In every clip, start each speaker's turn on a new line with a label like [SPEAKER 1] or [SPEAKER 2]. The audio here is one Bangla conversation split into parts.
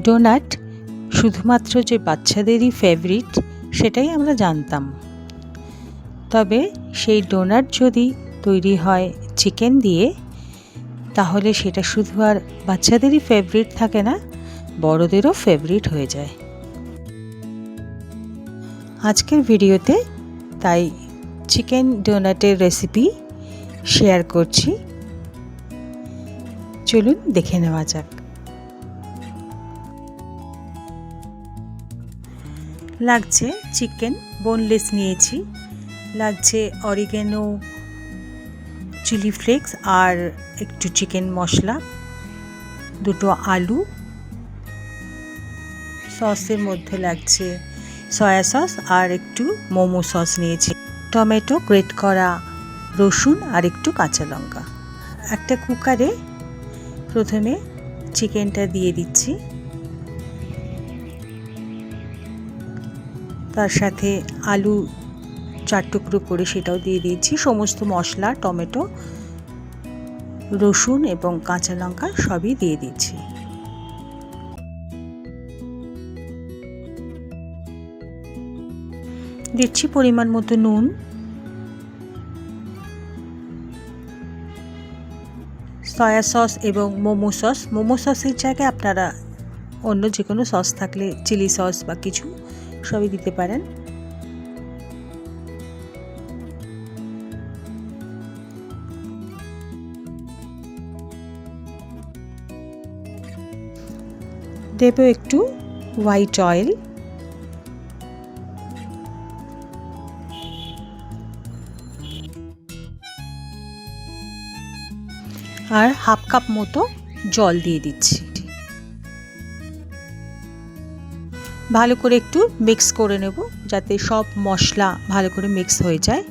[SPEAKER 1] ডোনাট শুধুমাত্র যে বাচ্চাদেরই ফেভারিট সেটাই আমরা জানতাম, তবে সেই ডোনাট যদি তৈরি হয় চিকেন দিয়ে তাহলে সেটা শুধু আর বাচ্চাদেরই ফেভারিট থাকে না, বড়দেরও ফেভারিট হয়ে যায়। আজকের ভিডিওতে তাই চিকেন ডোনাটের রেসিপি শেয়ার করছি, চলুন দেখে নেওয়া যাক। লাগছে চিকেন বোনলেস নিয়েছি, লাগছে অরিগেনো, চিলি ফ্লেক্স আর একটু চিকেন মশলা, দুটো আলু, সসের মধ্যে লাগছে সয়া সস আর একটু মোমো সস নিয়েছি, টমেটো, গ্রেট করা রসুন আর একটু কাঁচা লঙ্কা। একটা কুকারে প্রথমে চিকেনটা দিয়ে দিচ্ছি, তার সাথে আলু 4 টুকরো করে সেটাও দিয়ে দিয়েছি, সমস্ত মশলা, টমেটো, রসুন এবং কাঁচা লঙ্কা সবই দিয়ে দিচ্ছি। দিচ্ছি পরিমাণ মতো নুন, সয়া সস এবং মোমো সস। মোমো সসের জায়গায় আপনারা অন্য যে কোনো সস থাকলে চিলি সস বা কিছু সবই দিতে পারেন। দেব একটু হোয়াইট অয়েল, আর হাফ কাপ মতো জল দিয়ে দিচ্ছি। ভালো করে একটু মিক্স করে নেব যাতে সব মশলা ভালো করে মিক্স হয়ে যায়।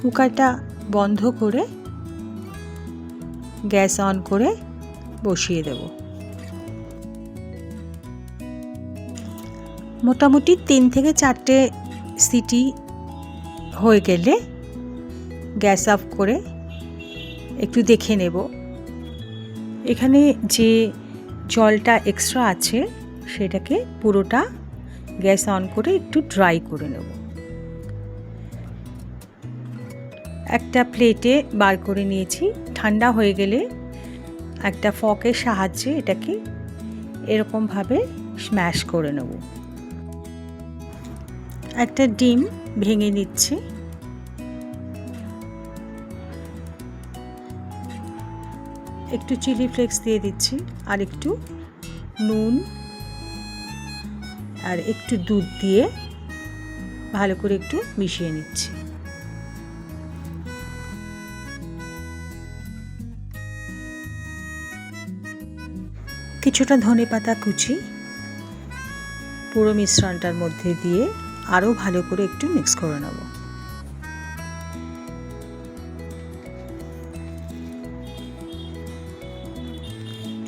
[SPEAKER 1] কুকারটা বন্ধ করে গ্যাস অন করে বসিয়ে দেব। মোটামুটি 3 থেকে 4টে সিটি হয়ে গেলে গ্যাস অফ করে একটু দেখে নেব। এখানে যে জলটা এক্সট্রা আছে সেটাকে পুরোটা গ্যাস অন করে একটু ড্রাই করে নেব। একটা প্লেটে বার করে নিয়েছি, ঠান্ডা হয়ে গেলে একটা ফর্কের সাহায্যে এটাকে এরকমভাবে স্ম্যাশ করে নেব। একটা ডিম ভেঙে নিচ্ছি, একটু চিলি ফ্লেক্স দিয়ে দিচ্ছি আর একটু নুন আর একটু দুধ দিয়ে ভালো করে একটু মিশিয়ে নিচ্ছি। কিছুটা ধনেপাতা কুচি পুরো মিশ্রণটার মধ্যে দিয়ে আরও ভালো করে একটু মিক্স করে নেব।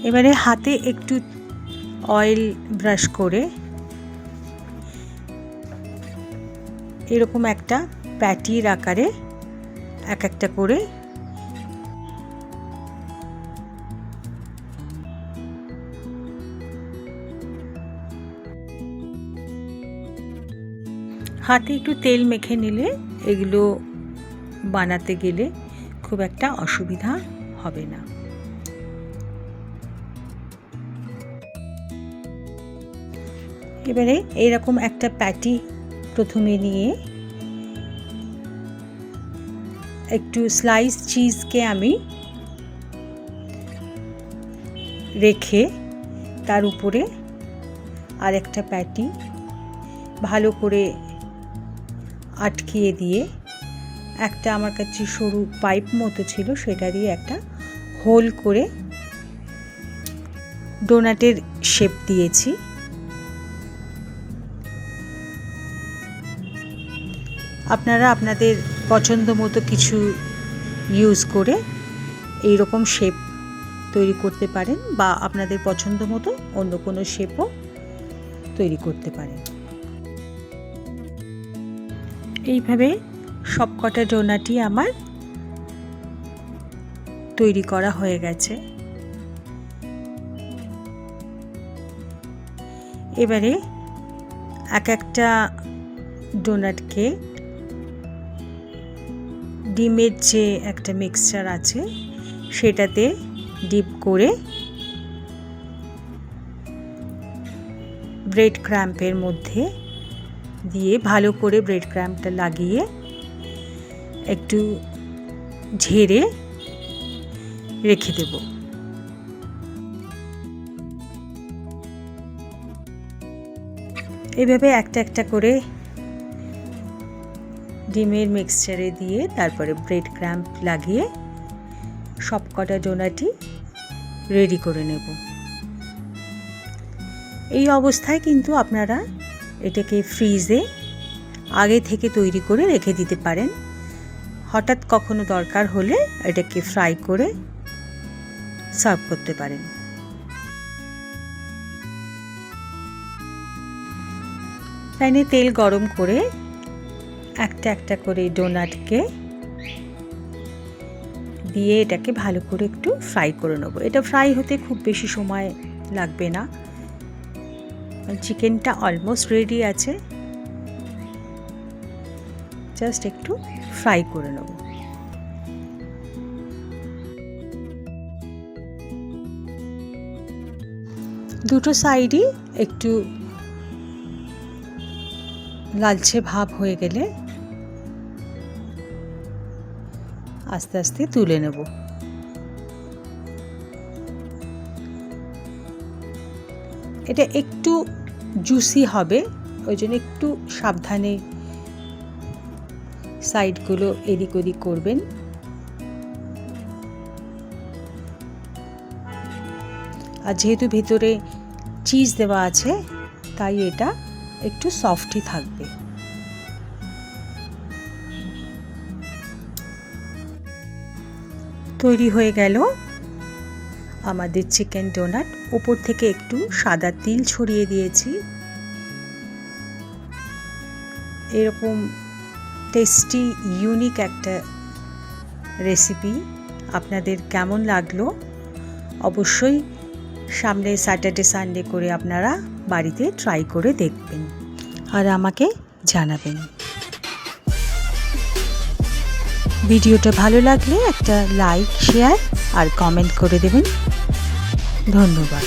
[SPEAKER 1] এবারে হাতে একটু অয়েল ব্রাশ করে এরকম একটা প্যাটির আকারে এক একটা করে হাতে একটু তেল মেখে নিলে এগুলো বানাতে গেলে খুব একটা অসুবিধা হবে না। এবারে এইরকম একটা প্যাটি প্রথমে নিয়ে একটু স্লাইস চিজকে আমি রেখে তার উপরে আর একটা প্যাটি ভালো করে আটকিয়ে দিয়ে একটা আমার কাছে সরু পাইপ মতো ছিল সেটা দিয়ে একটা হোল করে ডোনাটের শেপ দিয়েছি। আপনারা আপনাদের পছন্দ মতো কিছু ইউজ করে এই রকম শেপ তৈরি করতে পারেন বা আপনাদের পছন্দ মতো অন্য কোনো শেপও তৈরি করতে পারেন। এইভাবে সবকটা ডোনাটই আমার তৈরি করা হয়ে গেছে। এবারে এক একটা ডোনাটকে ডিমের যে একটা মিক্সচার আছে সেটাতে ডিপ করে ব্রেড ক্রাম্পের মধ্যে দিয়ে ভালো করে ব্রেড ক্রাম্পটা লাগিয়ে একটু ঝেড়ে রেখে দেব। এভাবে একটা একটা করে ডিমের মিক্সচারে দিয়ে তারপরে ব্রেড ক্রাম্প লাগিয়ে সবকটা ডোনাটই রেডি করে নেব। এই অবস্থায় কিন্তু আপনারা এটাকে ফ্রিজে আগে থেকে তৈরি করে রেখে দিতে পারেন। হঠাৎ কখনো দরকার হলে এটাকে ফ্রাই করে সার্ভ করতে পারেন। প্যানে তেল গরম করে একটা একটা করে ডোনাটকে দিয়ে এটাকে ভালো করে একটু ফ্রাই করে নেব। এটা ফ্রাই হতে খুব বেশি সময় লাগবে না। চিকেনটা অলমোস্ট রেডি আছে, জাস্ট একটু ফ্রাই করে নেব। দুটো সাইডই একটু লালচে ভাব হয়ে গেলে আস্তে আস্তে তুলে নেব। এটা একটু জুসি হবে, ওই জন্য একটু সাবধানে সাইডগুলো এদিক ওদিক করবেন। আর যেহেতু ভেতরে চিজ দেওয়া আছে তাই এটা একটু সফটই থাকবে। তৈরি হয়ে গেল আমাদের চিকেন ডোনাট। উপর থেকে একটু সাদা তিল ছড়িয়ে দিয়েছি। এরকম টেস্টি ইউনিক একটা রেসিপি আপনাদের কেমন লাগলো অবশ্যই সামনে স্যাটারডে সানডে করে আপনারা বাড়িতে ট্রাই করে দেখবেন আর আমাকে জানাবেন। ভিডিওটা ভালো লাগলে একটা লাইক, শেয়ার আর কমেন্ট করে দেবেন। ধন্যবাদ।